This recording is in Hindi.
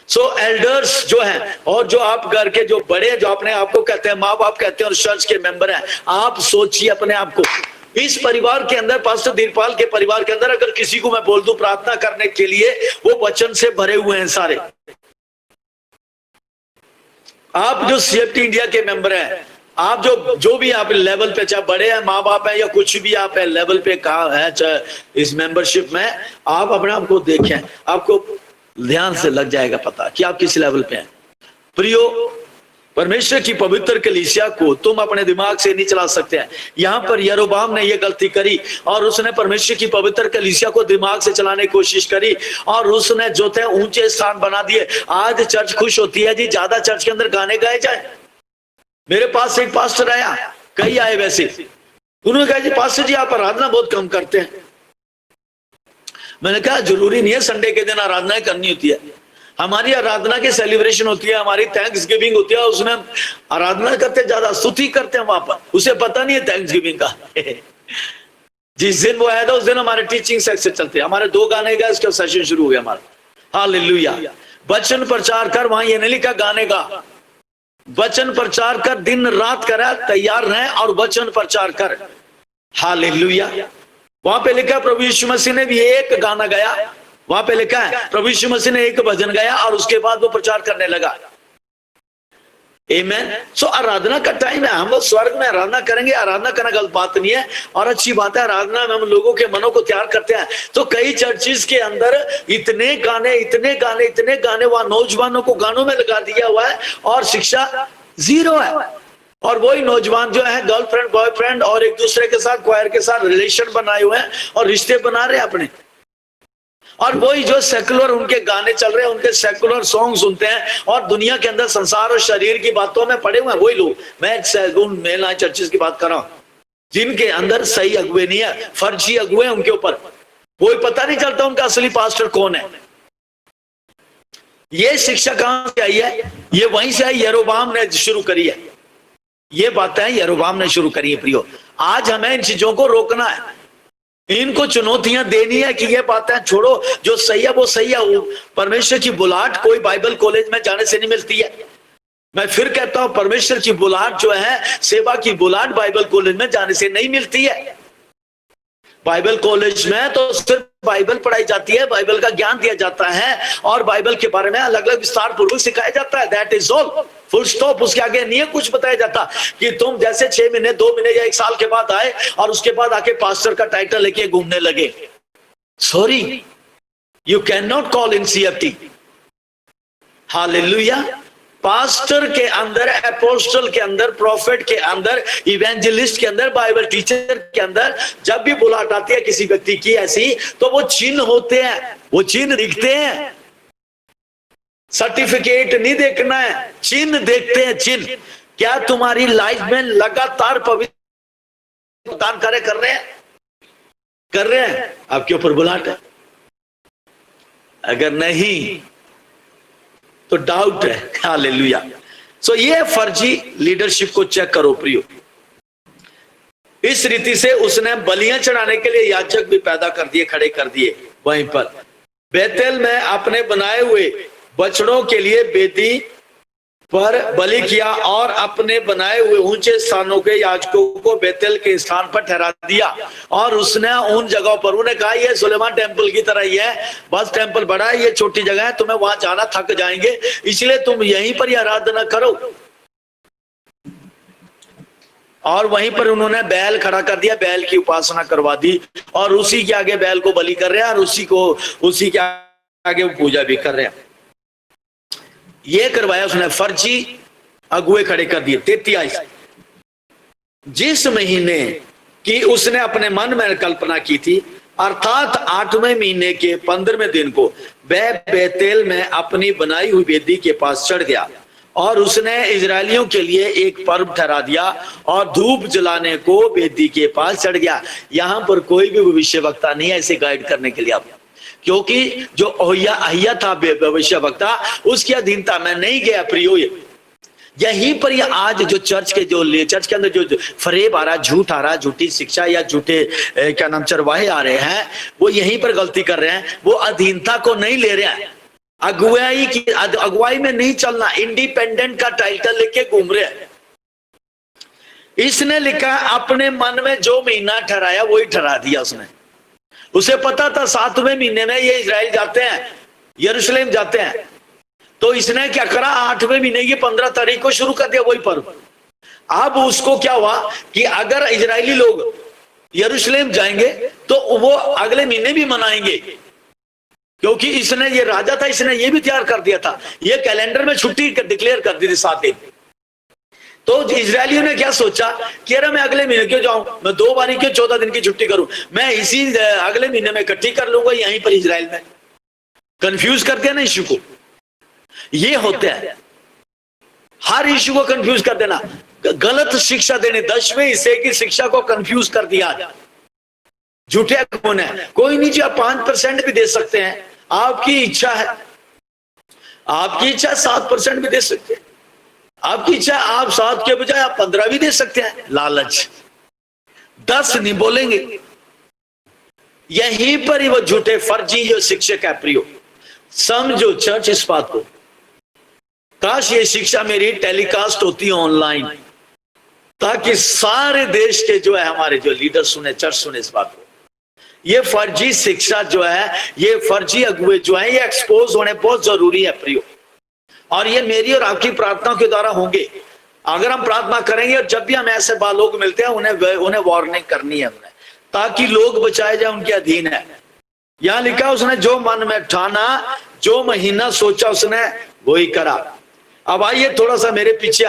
सो एल्डर्स जो हैं और जो आप घर के जो बड़े जो अपने आप को कहते हैं माँ बाप कहते हैं और चर्च के मेंबर हैं, आप सोचिए अपने आप को इस परिवार के अंदर, पास्टर धीरपाल के परिवार के अंदर अगर किसी को मैं बोल दूं प्रार्थना करने के लिए, वो वचन से भरे हुए हैं सारे। आप जो सीएफटी इंडिया के मेंबर हैं, आप जो भी आप लेवल पे, चाहे बड़े हैं, माँ बाप हैं या कुछ भी आप है लेवल पे कहा है चाहे इस मेंबरशिप में, आप अपने आप को देखें, आपको ध्यान से लग जाएगा पता कि आप किस लेवल पे हैं। प्रियो, परमेश्वर की पवित्र कलीसिया को तुम अपने दिमाग से नहीं चला सकते हैं। यहाँ पर यरोबाम ने यह गलती करी और उसने परमेश्वर की पवित्र कलीसिया को दिमाग से चलाने की कोशिश करी और उसने जो थे ऊंचे स्थान बना दिए। आज चर्च खुश होती है जी ज्यादा चर्च के अंदर गाने गाए जाए। मेरे पास एक पास्टर आया, कई आए वैसे, उन्होंने कहा जी पास्टर जी आप आराधना बहुत कम करते हैं। मैंने कहा जरूरी नहीं है संडे के दिन आराधना करनी होती है, हमारी आराधना की सेलिब्रेशन होती है, हमारी थैंक्स गिविंग होती है, उसमें आराधना करते ज्यादा स्तुति करते हैं वहां पर, उसे पता नहीं है थैंक्स गिविंग का। जिस दिन वो आया था उस दिन हमारे टीचिंग सेक्शन चलते, हमारे 2 गाने का इसका सेशन शुरू हो गया हमारा। हालेलुया। वचन प्रचार कर, वहां ये नहीं लिखा गाने का, वचन प्रचार कर, दिन रात करा, तैयार रहे और वचन प्रचार कर। हालेलुया। वहां पे लिखा प्रभु यीशु मसीह ने भी एक गाना गाया, वहां पे लिखा है प्रभु यीशु मसीह ने एक भजन गाया और उसके बाद वो प्रचार करने लगा। आमीन। सो आराधना का टाइम है, हम लोग स्वर्ग में आराधना करेंगे, आराधना करना गलत बात नहीं है और अच्छी बात है, आराधना में हम लोगों के मनों को तैयार करते हैं। तो कई चर्चिस के अंदर इतने गाने वहां नौजवानों को गानों में लगा दिया हुआ है और शिक्षा जीरो है। और वही नौजवान जो है गर्लफ्रेंड बॉयफ्रेंड और एक दूसरे के साथ क्वायर के साथ रिलेशन बनाए हुए हैं और रिश्ते बना रहे हैं अपने। और वही जो सेकुलर उनके गाने चल रहे हैं, उनके सेकुलर सॉन्ग सुनते हैं और दुनिया के अंदर संसार और शरीर की बातों में पड़े हुए हैं वही लोग। मैं मेला चर्चेस की बात कर रहा हूं जिनके अंदर सही अगुए नहीं है, फर्जी अगुए हैं उनके ऊपर, कोई पता नहीं चलता उनका असली पास्टर कौन है। ये शिक्षा कहां से आई है? ये वहीं से आई, यरोबाम ने शुरू करी है। ये बातें यरोबाम ने शुरू करी है। प्रियो, आज हमें इन चीजों को रोकना है, इनको चुनौतियां देनी है कि ये बातें छोड़ो, जो सही है वो सही है। परमेश्वर की बुलाहट कोई बाइबल कॉलेज में जाने से नहीं मिलती है। मैं फिर कहता हूं परमेश्वर की बुलाहट जो है, सेवा की बुलाहट बाइबल कॉलेज में जाने से नहीं मिलती है। बाइबल कॉलेज में तो सिर्फ बाइबल पढ़ाई जाती है, बाइबल का ज्ञान दिया जाता है और बाइबल के बारे में अलग अलग विस्तार पूर्वक सिखाया जाता है। That is all, full stop. उसके आगे नहीं है कुछ बताया जाता कि तुम जैसे 6 महीने 2 महीने या 1 साल के बाद आए और उसके बाद आके पास्टर का टाइटल लेके घूमने लगे। Sorry, you can not call in CFT। Hallelujah. Pastor के अंदर, अपोस्टल के अंदर, प्रॉफिट के अंदर, इवेंजलिस्ट के अंदर, बाइबल टीचर के अंदर जब भी बुलाहट आती है किसी व्यक्ति की ऐसी, तो वो चिन्ह होते हैं, वो चिन्ह दिखते हैं। सर्टिफिकेट नहीं देखना है, चिन्ह देखते हैं। चिन्ह क्या तुम्हारी लाइफ में लगातार पवित्र दान कार्य कर रहे हैं, आपके ऊपर बुलाहट है। अगर नहीं तो डाउट है। हालेलुया। सो ये फर्जी लीडरशिप को चेक करो प्रियो। इस रीति से उसने बलियां चढ़ाने के लिए याजक भी पैदा कर दिए, खड़े कर दिए। वहीं पर बेतेल में अपने बनाए हुए बछड़ों के लिए वेदी पर बलि किया और अपने बनाए हुए ऊंचे स्थानों के याजकों को बेतेल के स्थान पर ठहरा दिया। और उसने उन जगहों पर, उन्हें कहा ये सुलेमान टेम्पल की तरह ही है, बस टेम्पल बड़ा है, ये छोटी जगह है, तुम्हें वहां जाना थक जाएंगे, इसलिए तुम यहीं पर ही आराधना करो। और वहीं पर उन्होंने बैल खड़ा कर दिया, बैल की उपासना करवा दी और उसी के आगे बैल को बलि कर रहे हैं और उसी के आगे वो पूजा भी कर रहे हैं। ये करवाया उसने, फर्जी अगुए खड़े कर दिए। 33 जिस महीने की उसने अपने मन में कल्पना की थी, अर्थात 8वें महीने के 15वें दिन को वह बेतेल में अपनी बनाई हुई वेदी के पास चढ़ गया और उसने इजरायलियों के लिए एक पर्व ठहरा दिया और धूप जलाने को वेदी के पास चढ़ गया। यहां पर कोई भी भविष्यवक्ता नहीं है इसे गाइड करने के लिए, आप, क्योंकि जो अहिया था भविष्यवक्ता, उसकी अधीनता में नहीं गया। प्रियो, यहीं पर ये आज जो चर्च के अंदर जो फरेब आ रहा, झूठ आ रहा, झूठी शिक्षा या झूठे क्या नाम चरवाहे आ रहे हैं, वो यहीं पर गलती कर रहे हैं। वो अधीनता को नहीं ले रहे हैं, अगुवाई में नहीं चलना, इंडिपेंडेंट का टाइटल लेके घूम रहे हैं। इसने लिखा अपने मन में जो महीना ठहराया वही ठहरा दिया उसने। उसे पता था 7वें महीने में ये इजराइल जाते हैं, यरूशलेम जाते हैं, तो इसने क्या करा, 8वें महीने की 15 तारीख को शुरू कर दिया वही पर्व। अब उसको क्या हुआ कि अगर इजरायली लोग यरूशलेम जाएंगे तो वो अगले महीने भी मनाएंगे, क्योंकि इसने, ये राजा था, इसने ये भी तैयार कर दिया था, ये कैलेंडर में छुट्टी डिक्लेयर कर दी थी 7 दिन। तो इजरायलियों ने क्या सोचा कि अरे मैं अगले महीने क्यों जाऊं, मैं 2 बारी क्यों 14 दिन की छुट्टी करूं, मैं इसी अगले महीने में इकट्ठी कर लूंगा यहीं पर इजराइल में। कंफ्यूज करते हैं ना इश्यू को, ये होता है, हर इश्यू को कंफ्यूज कर देना, गलत शिक्षा देने, 10वें हिस्से की शिक्षा को कंफ्यूज कर दिया। झूठे कौन है, कोई नहीं जी, आप 5% भी दे सकते हैं, आपकी इच्छा है, आपकी इच्छा 7% भी दे सकते हैं, आपकी इच्छा, आप 7 के बजाय आप 15 भी दे सकते हैं। लालच, 10 नहीं बोलेंगे। यहीं पर ही वो झूठे फर्जी जो शिक्षक है प्रियो, समझो चर्च इस बात को, काश ये शिक्षा मेरी टेलीकास्ट होती है ऑनलाइन, ताकि सारे देश के जो है हमारे जो लीडर सुने, चर्च सुने इस बात को। ये फर्जी शिक्षा जो है, ये फर्जी अगुवे जो है, ये एक्सपोज होने बहुत जरूरी है प्रियो, और ये मेरी और आपकी प्रार्थनाओं के द्वारा होंगे। अगर हम प्रार्थना करेंगे और जब भी हम ऐसे लोग मिलते हैं उन्हें वार्निंग करनी है उन्हें, ताकि लोग बचाए जाए, उनके अधीन है। यहां लिखा उसने जो मन में ठाना, जो महीना सोचा उसने वही करा। अब आइए थोड़ा सा मेरे पीछे